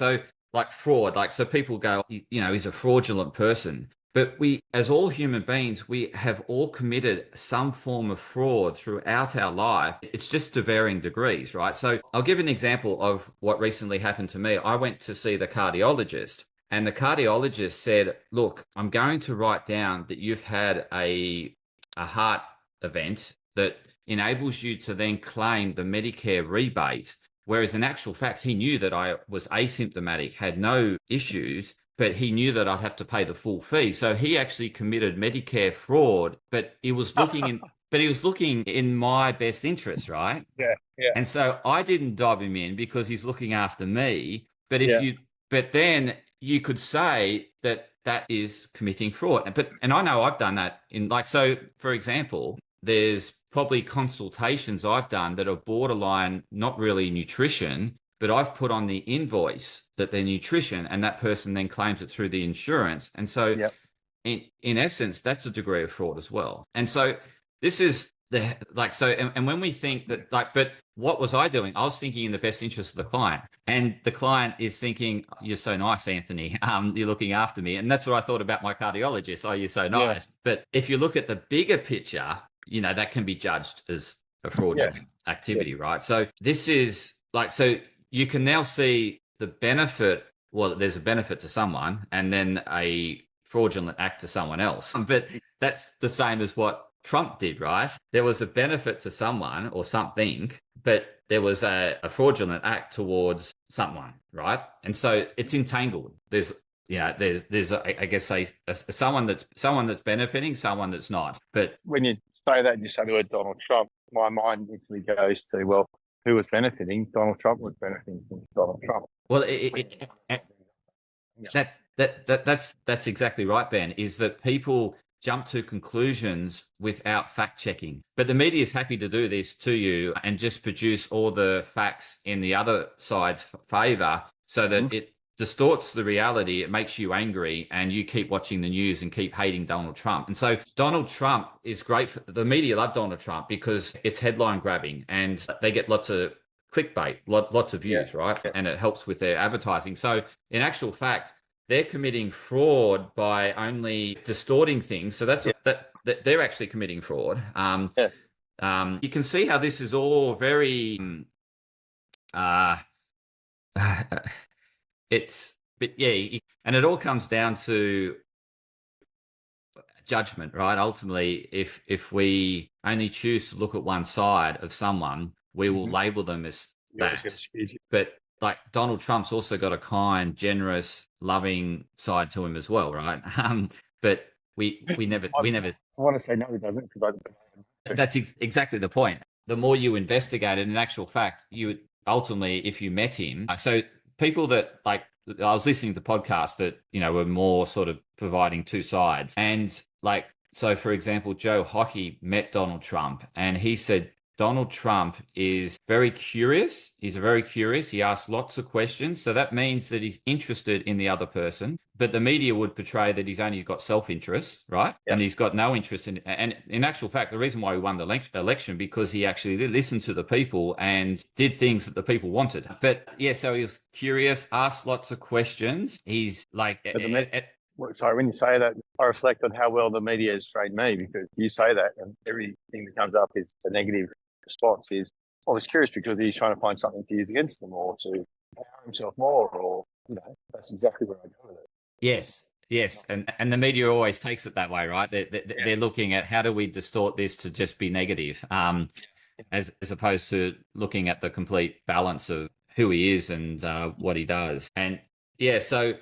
fraud. Like, so people go, he's a fraudulent person. But we, as all human beings, we have all committed some form of fraud throughout our life. It's just to varying degrees, right? So I'll give an example of what recently happened to me. I went to see the cardiologist, and the cardiologist said, look, I'm going to write down that you've had a heart event that enables you to then claim the Medicare rebate. Whereas in actual fact, he knew that I was asymptomatic, had no issues, but he knew that I'd have to pay the full fee. So he actually committed Medicare fraud, but he was looking in my best interest, right? Yeah. And so I didn't dive him in because he's looking after me. But but then you could say that is committing fraud. And I know I've done that so for example, there's probably consultations I've done that are borderline, not really nutrition, but I've put on the invoice that they're nutrition, and that person then claims it through the insurance. And so in essence, that's a degree of fraud as well. And so this is and when we think that, but what was I doing? I was thinking in the best interest of the client, and the client is thinking, you're so nice, Anthony. You're looking after me. And that's what I thought about my cardiologist. Oh, you're so nice. Yeah. But if you look at the bigger picture, that can be judged as a fraudulent activity, right? So this is so you can now see the benefit. Well, there's a benefit to someone, and then a fraudulent act to someone else. But that's the same as what Trump did, right? There was a benefit to someone or something, but there was a fraudulent act towards someone, right? And so it's entangled. There's I guess someone that's benefiting, someone that's not. But When you say that, you say the word Donald Trump, my mind instantly goes to, well, who was benefiting? Donald Trump was benefiting from Donald Trump. well, that's exactly right, Ben. Is that people jump to conclusions without fact checking. But the media is happy to do this to you and just produce all the facts in the other side's favor so that it distorts the reality. It makes you angry and you keep watching the news and keep hating Donald Trump. And so Donald Trump is great. The media love Donald Trump because it's headline grabbing and they get lots of clickbait, lots of views, right? And it helps with their advertising. So in actual fact, they're committing fraud by only distorting things. So that's that they're actually committing fraud. You can see how this is all very and it all comes down to judgment, right? Ultimately, if we only choose to look at one side of someone, we will label them as that. But like Donald Trump's also got a kind, generous, loving side to him as well, right? But we never. I want to say no, he doesn't. That's exactly the point. The more you investigate it, in actual fact, you would ultimately, if you met him, so people that like, I was listening to podcasts that, were more sort of providing two sides. And like, so for example, Joe Hockey met Donald Trump and he said, Donald Trump is very curious. He's very curious. He asks lots of questions. So that means that he's interested in the other person. But the media would portray that he's only got self-interest, right? Yep. And he's got no interest in. And in actual fact, the reason why he won the election because he actually listened to the people and did things that the people wanted. But yeah, so he was curious, asked lots of questions. He's like, sorry, when you say that, I reflect on how well the media has trained me because you say that and everything that comes up is a negative response is, I was curious because he's trying to find something to use against them or to empower himself more or, that's exactly where I go with it. Yes. And the media always takes it that way, right? They're looking at how do we distort this to just be negative, as opposed to looking at the complete balance of who he is and what he does. And so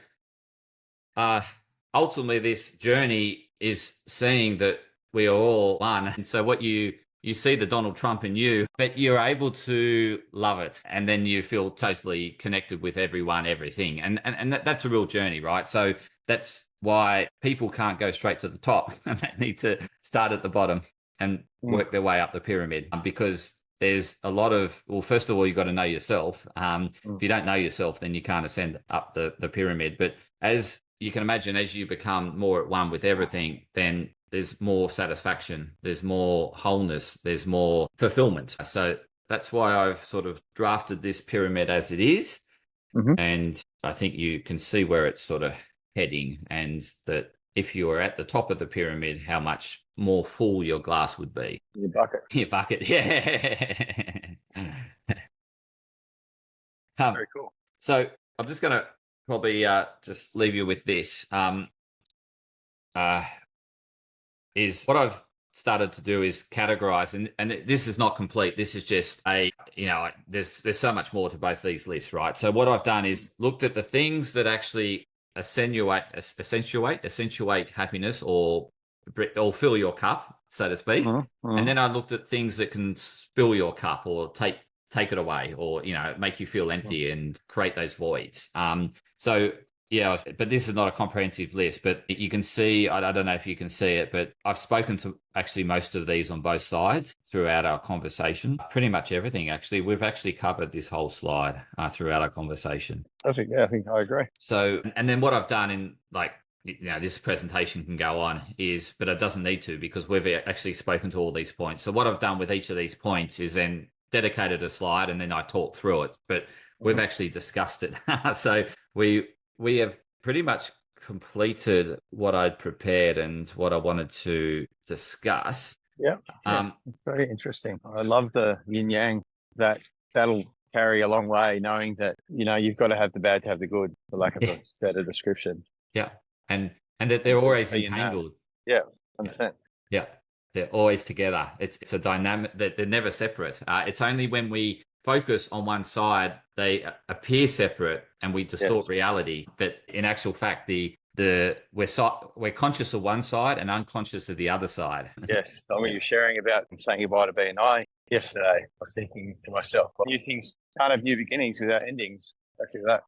ultimately this journey is seeing that we are all one. And so what you see the Donald Trump in you, but you're able to love it. And then you feel totally connected with everyone, everything. And that's a real journey, right? So that's why people can't go straight to the top. They need to start at the bottom and work their way up the pyramid because there's a lot of, well, first of all, you've got to know yourself. If you don't know yourself, then you can't ascend up the pyramid. But as you can imagine, as you become more at one with everything, then there's more satisfaction, there's more wholeness, there's more fulfillment. So that's why I've sort of drafted this pyramid as it is. And I think you can see where it's sort of heading and that if you were at the top of the pyramid, how much more full your glass would be. Your bucket. Yeah. Very cool. So I'm just going to probably just leave you with this. Is what I've started to do is categorize, and this is not complete. This is just there's so much more to both these lists, right? So what I've done is looked at the things that actually accentuate happiness or fill your cup, so to speak. And then I looked at things that can spill your cup or take it away or, make you feel empty and create those voids. But this is not a comprehensive list, but you can see, I don't know if you can see it, but I've spoken to actually most of these on both sides throughout our conversation. Pretty much everything, actually. We've actually covered this whole slide throughout our conversation. Perfect. Yeah, I think I agree. So, and then what I've done in this presentation can go on but it doesn't need to because we've actually spoken to all these points. So what I've done with each of these points is then dedicated a slide and then I talk through it, but we've actually discussed it. So we have pretty much completed what I'd prepared and what I wanted to discuss. Yeah. Very interesting. I love the yin yang. That'll carry a long way, knowing that, you've got to have the bad to have the good, for lack of a better description. Yeah. And that they're always entangled. Yeah. 100%. Yeah, they're always together. It's a dynamic that they're never separate. It's only when we focus on one side they appear separate and we distort Yes. reality. But in actual fact, we're conscious of one side and unconscious of the other side. Yes. I mean, you're sharing about saying goodbye to me&my yesterday. I was thinking to myself, new things can't have new beginnings without endings. Exactly that.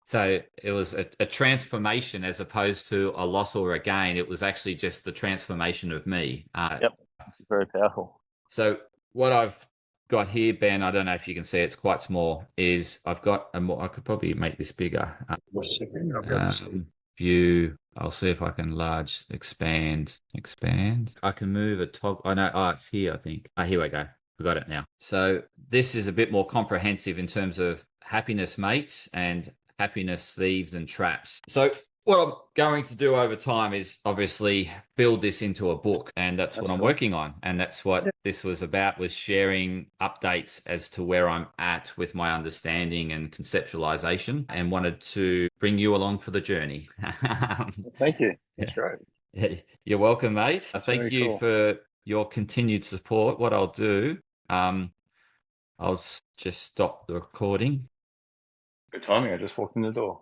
So it was a transformation as opposed to a loss or a gain. It was actually just the transformation of me. Yep. This is very powerful. So what I've got here, Ben, I don't know if you can see, it's quite small, is I've got a more, I could probably make this bigger. View, I'll see if I can expand. I can move a toggle. I know, it's here, I think. Here we go. I got it now. So this is a bit more comprehensive in terms of happiness mates and happiness thieves and traps. So what I'm going to do over time is obviously build this into a book, and that's what I'm working on. And that's what this was about, was sharing updates as to where I'm at with my understanding and conceptualization, and wanted to bring you along for the journey. Thank you. That's great. You're welcome, mate. That's Thank you for your continued support. What I'll do, I'll just stop the recording. Good timing. I just walked in the door.